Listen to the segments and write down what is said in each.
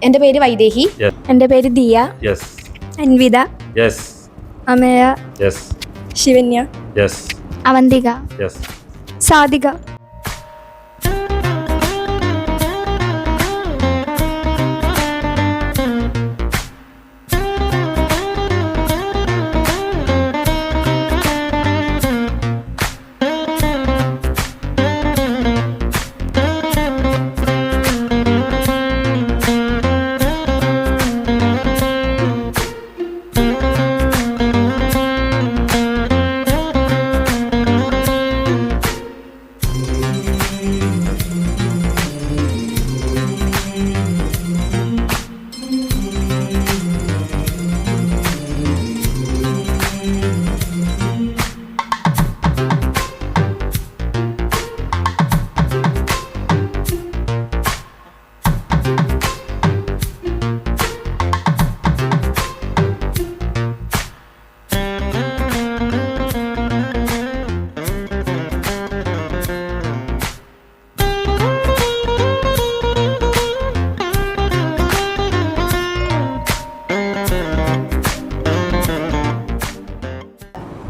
എൻ്റെ പേര് വൈദേഹി. എൻ്റെ പേര് ദിയ. അൻവിത. അമയ. ശിവന്യ. അവന്തിക. സാധിക.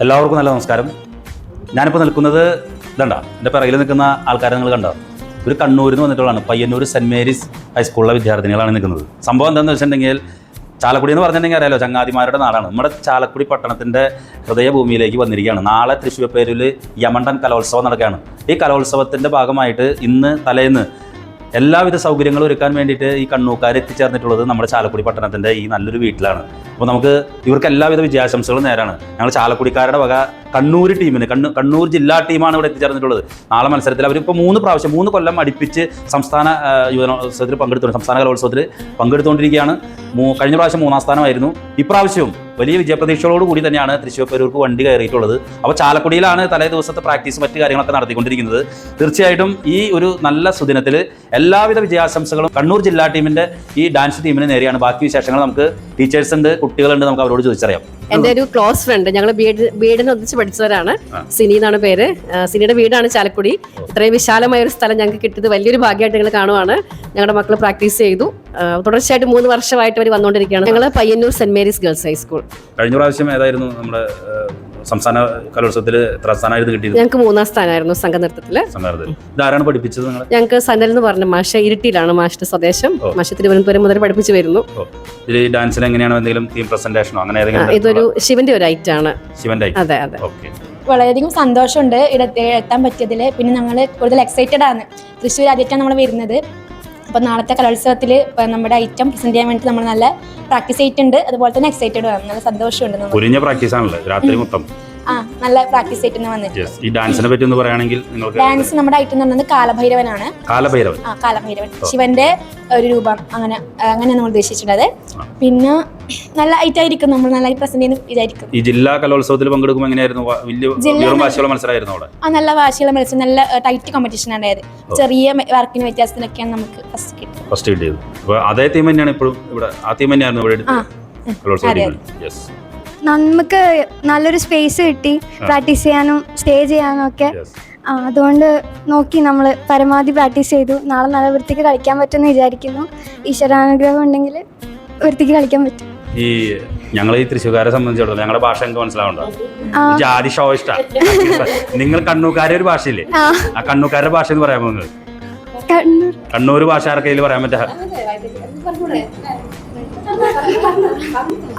എല്ലാവർക്കും നല്ല നമസ്കാരം. ഞാനിപ്പോൾ നിൽക്കുന്നത് ഇതണ്ട, എൻ്റെ പിറകിൽ നിൽക്കുന്ന ആൾക്കാരെ നിങ്ങൾ കണ്ടോ? ഒരു കണ്ണൂരിൽ നിന്ന് വന്നിട്ടുള്ളതാണ്. പയ്യന്നൂർ സെൻറ്റ് മേരീസ് ഹൈസ്കൂളിലെ വിദ്യാർത്ഥിനികളാണ് നിൽക്കുന്നത്. സംഭവം എന്താണെന്ന് വെച്ചിട്ടുണ്ടെങ്കിൽ, ചാലക്കുടി എന്ന് പറഞ്ഞിട്ടുണ്ടെങ്കിൽ അറിയാലോ, ചങ്ങാതിമാരുടെ നാടാണ്. നമ്മുടെ ചാലക്കുടി പട്ടണത്തിൻ്റെ ഹൃദയഭൂമിയിലേക്ക് വന്നിരിക്കുകയാണ്. നാളെ തൃശ്ശൂർപ്പേരിൽ യമണ്ടൻ കലോത്സവം നടക്കുകയാണ്. ഈ കലോത്സവത്തിൻ്റെ ഭാഗമായിട്ട് ഇന്ന് തലേന്ന് എല്ലാവിധ സൗകര്യങ്ങളും ഒരുക്കാൻ വേണ്ടിയിട്ട് ഈ കണ്ണൂക്കാർ എത്തിച്ചേർന്നിട്ടുള്ളത് നമ്മുടെ ചാലക്കുടി പട്ടണത്തിൻ്റെ ഈ നല്ലൊരു വീട്ടിലാണ്. അപ്പോൾ നമുക്ക് ഇവർക്ക് എല്ലാവിധ വിജയാശംസകളും നേരാണ്. ഞങ്ങൾ ചാലക്കുടിക്കാരുടെ വക കണ്ണൂർ ടീമിന്, കണ്ണൂർ ജില്ലാ ടീമാണ് ഇവിടെ എത്തിച്ചേർന്നിട്ടുള്ളത്. നാളെ മത്സരത്തിൽ അവരിപ്പോൾ 3 കൊല്ലം അടുപ്പിച്ച് സംസ്ഥാന യുവജനോത്സവത്തിൽ സംസ്ഥാന കലോത്സവത്തിൽ പങ്കെടുത്തുകൊണ്ടിരിക്കുകയാണ്. കഴിഞ്ഞ പ്രാവശ്യം 3ാം സ്ഥാനമായിരുന്നു. ഇപ്രാവശ്യവും വലിയ വിജയപ്രതീക്ഷകളോടുകൂടി തന്നെയാണ് തൃശ്ശൂർപ്പേരൂർക്ക് വണ്ടി കയറിയിട്ടുള്ളത്. അപ്പോൾ ചാലക്കുടിയിലാണ് തലേ ദിവസത്തെ പ്രാക്ടീസ് മറ്റു കാര്യങ്ങളൊക്കെ നടത്തിക്കൊണ്ടിരിക്കുന്നത്. തീർച്ചയായിട്ടും ഈ ഒരു നല്ല സുദിനത്തിൽ എല്ലാവിധ വിജയാശംസകളും കണ്ണൂർ ജില്ലാ ടീമിൻ്റെ ഈ ഡാൻസ് ടീമിന് നേരെയാണ്. ബാക്കി വിശേഷങ്ങൾ നമുക്ക് ടീച്ചേഴ്സ് ഉണ്ട്, കുട്ടികളുണ്ട്, നമുക്ക് അവരോട് ചോദിച്ചറിയാം. എൻ്റെ ഒരു ക്ലോസ് ഫ്രണ്ട്, ഞങ്ങൾ ബിഎഡിന് ഒന്നിച്ച് പഠിച്ചവരാണ്. സിനി എന്നാണ് പേര്. സിനിയുടെ വീടാണ് ചാലക്കുടി. ഇത്രയും വിശാലമായ ഒരു സ്ഥലം ഞങ്ങൾക്ക് കിട്ടിയത് വലിയൊരു ഭാഗ്യമായിട്ട് ഞങ്ങൾ കാണുവാണ്. ഞങ്ങളുടെ മക്കൾ പ്രാക്ടീസ് ചെയ്തു. തുടർച്ചയായിട്ട് 3 വർഷമായിട്ട് അവർ വന്നുകൊണ്ടിരിക്കുകയാണ്. ഞങ്ങൾ Payyanur saint Mary's girls high school. കഴിഞ്ഞ പ്രാവശ്യം ഏതായിരുന്നു നമ്മുടെ സംസ്ഥാന കലോത്സവത്തിൽ എത്ര സ്ഥാനമായിരുന്നു കിട്ടിയത്? ഞങ്ങൾക്ക് 3ാം സ്ഥാനമായിരുന്നു സംഘനൃത്തത്തില്. ഇതാരാണ് പഠിപ്പിച്ചത്? ഞങ്ങൾക്ക് സനൽ എന്ന് പറഞ്ഞ മാഷ ഇരിട്ടിയിലാണ് മാഷിന്റെ സ്വദേശം. മാഷ തിരുവനന്തപുരം മുതൽ പഠിപ്പിച്ചു വരുന്നു. ഡാൻസിൽ എങ്ങനെയാണ് എന്തെങ്കിലും തീം പ്രസന്റേഷനോ അങ്ങനെ ഏതെങ്കിലും? ഇതൊരു ശിവന്റെ ഒരു ഐറ്റം ആണ്. അതെ. വളരെയധികം സന്തോഷമുണ്ട് എത്താൻ പറ്റിയതിൽ. പിന്നെ ഞങ്ങൾ കൂടുതൽ എക്സൈറ്റഡ് ആണ്. തൃശ്ശൂർ ആദ്യമായിട്ടാണ് നമ്മൾ വരുന്നത്. അപ്പോൾ നാളത്തെ കലോത്സവത്തിൽ നമ്മുടെ ഐറ്റം പ്രസന്റ് ചെയ്യാൻ വേണ്ടി നമ്മൾ നല്ല പ്രാക്ടീസ് ചെയ്തിട്ടുണ്ട്. അതുപോലെ തന്നെ എക്സൈറ്റഡ് ആണ്. നല്ല സന്തോഷമുണ്ട്. പ്രാക്ടീസ് ആണല്ലോ രാത്രി മൊത്തം. നല്ല പ്രാക്ടീസ് ആയിട്ട് വന്നിട്ട്. ഈ ഡാൻസിനെ പറ്റി ഒന്ന് പറയുകയാണെങ്കിൽ, ഡാൻസ് നമ്മുടെ ഐറ്റം എന്ന് പറയുന്നത് കാലഭൈരവനാണ്. കാലഭൈരവൻ ശിവന്റെ ഒരു രൂപം, അങ്ങനെ നമ്മൾ ഉദ്ദേശിച്ചിട്ടുള്ളത്. പിന്നെ നല്ല ഐറ്റം ആയിരിക്കും, നമ്മൾ നല്ല പ്രസന്റ് ചെയ്യുന്ന ഇതായിരിക്കും. ഈ ജില്ലാ കലോത്സവത്തിൽ പങ്കെടുക്കുമ്പോൾ എങ്ങനെയായിരുന്നു? വാശിയുള്ള മത്സരമായിരുന്നു അവിടെ? നല്ല വാശിയുള്ള മത്സരം, നല്ല ടൈറ്റ് കോമ്പറ്റീഷൻ ഉണ്ടായത്. ചെറിയ വർക്കിന് വ്യത്യാസത്തിലൊക്കെയാണ് നമുക്ക് ഫസ്റ്റ് കിട്ടിയത്. അതേ ടീം തന്നെയാണ് ഇപ്പോഴും ഇവിടെ? ആ ടീം തന്നെയായിരുന്നു ഇവിടെ നമുക്ക് നല്ലൊരു സ്പേസ് കിട്ടി പ്രാക്ടീസ് ചെയ്യാനും സ്റ്റേ ചെയ്യാനും ഒക്കെ. അതുകൊണ്ട് നോക്കി നമ്മൾ പരമാവധി പ്രാക്ടീസ് ചെയ്തു. നാളെ നല്ല വൃത്തിക്ക് കളിക്കാൻ പറ്റുമെന്ന് വിചാരിക്കുന്നു. ഈശ്വരാനുഗ്രഹം ഉണ്ടെങ്കിൽ വൃത്തിക്ക് കളിക്കാൻ പറ്റും. ഈ ഞങ്ങൾ ഈ തൃശ്ശൂർക്കാരെ സംബന്ധിച്ചിടത്തോളം ഞങ്ങളുടെ ഭാഷ എനിക്ക് മനസ്സിലാവണ്ടോ? ജാതി ഷോ ഇഷ്ട. നിങ്ങൾ കണ്ണൂർക്കാരെ ഒരു ഭാഷയില്ലേ? ആ കണ്ണൂർക്കാരുടെ ഭാഷ എന്ന് പറയാമോ നിങ്ങൾ? കണ്ണൂർ ഭാഷ ആർക്കെങ്കിലും പറയാൻ പറ്റാ?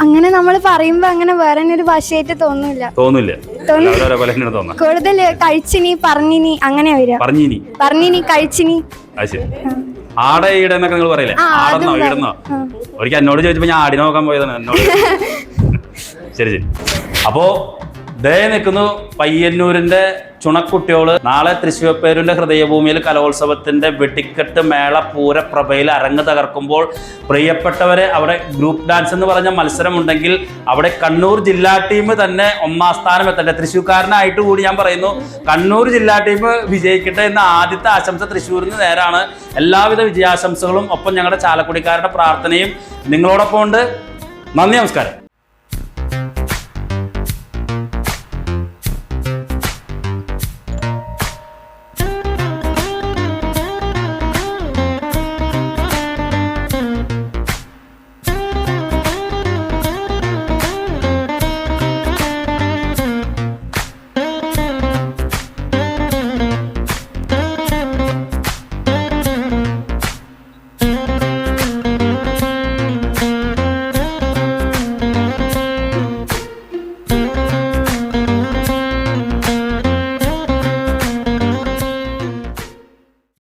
അങ്ങനെ നമ്മൾ പറയുമ്പോ അങ്ങനെ വേറെ ഒരു ഭാഷയായിട്ട് തോന്നില്ല. കൂടുതൽ കഴിച്ചിനി, പറഞ്ഞിനി, അങ്ങനെ വരിക. പറഞ്ഞിനി, കഴിച്ചിനി. ആടെ ഈടെന്നൊക്കെ നിങ്ങൾ പറയില്ലേ? ആടെന്നോ ഈടെന്നോ? ഒരിക്കൽ എന്നോട് ചോദിച്ചപ്പോ ഞാൻ ആടിനെ നോക്കാൻ പോയതാണ് എന്നോട്. ശരി. അപ്പോ ദേ നിൽക്കുന്നു പയ്യന്നൂരിന്റെ ചുണക്കുട്ടിയോള്. നാളെ തൃശ്ശൂർപ്പേരൂരിന്റെ ഹൃദയഭൂമിയിൽ കലോത്സവത്തിന്റെ വെടിക്കെട്ട് മേള പൂരപ്രഭയിൽ അരങ്ങ് തകർക്കുമ്പോൾ പ്രിയപ്പെട്ടവരെ, അവിടെ ഗ്രൂപ്പ് ഡാൻസ് എന്ന് പറഞ്ഞ മത്സരം ഉണ്ടെങ്കിൽ അവിടെ കണ്ണൂർ ജില്ലാ ടീം തന്നെ 1ാം സ്ഥാനം എത്തട്ടെ. തൃശ്ശൂർക്കാരനായിട്ട് കൂടി ഞാൻ പറയുന്നു, കണ്ണൂർ ജില്ലാ ടീം വിജയിക്കട്ടെ എന്ന ആദ്യത്തെ ആശംസ തൃശ്ശൂരിന് നേരാണ്. എല്ലാവിധ വിജയാശംസകളും ഒപ്പം ഞങ്ങളുടെ ചാലക്കുടിക്കാരുടെ പ്രാർത്ഥനയും നിങ്ങളോടൊപ്പം ഉണ്ട്. നന്ദി, നമസ്കാരം.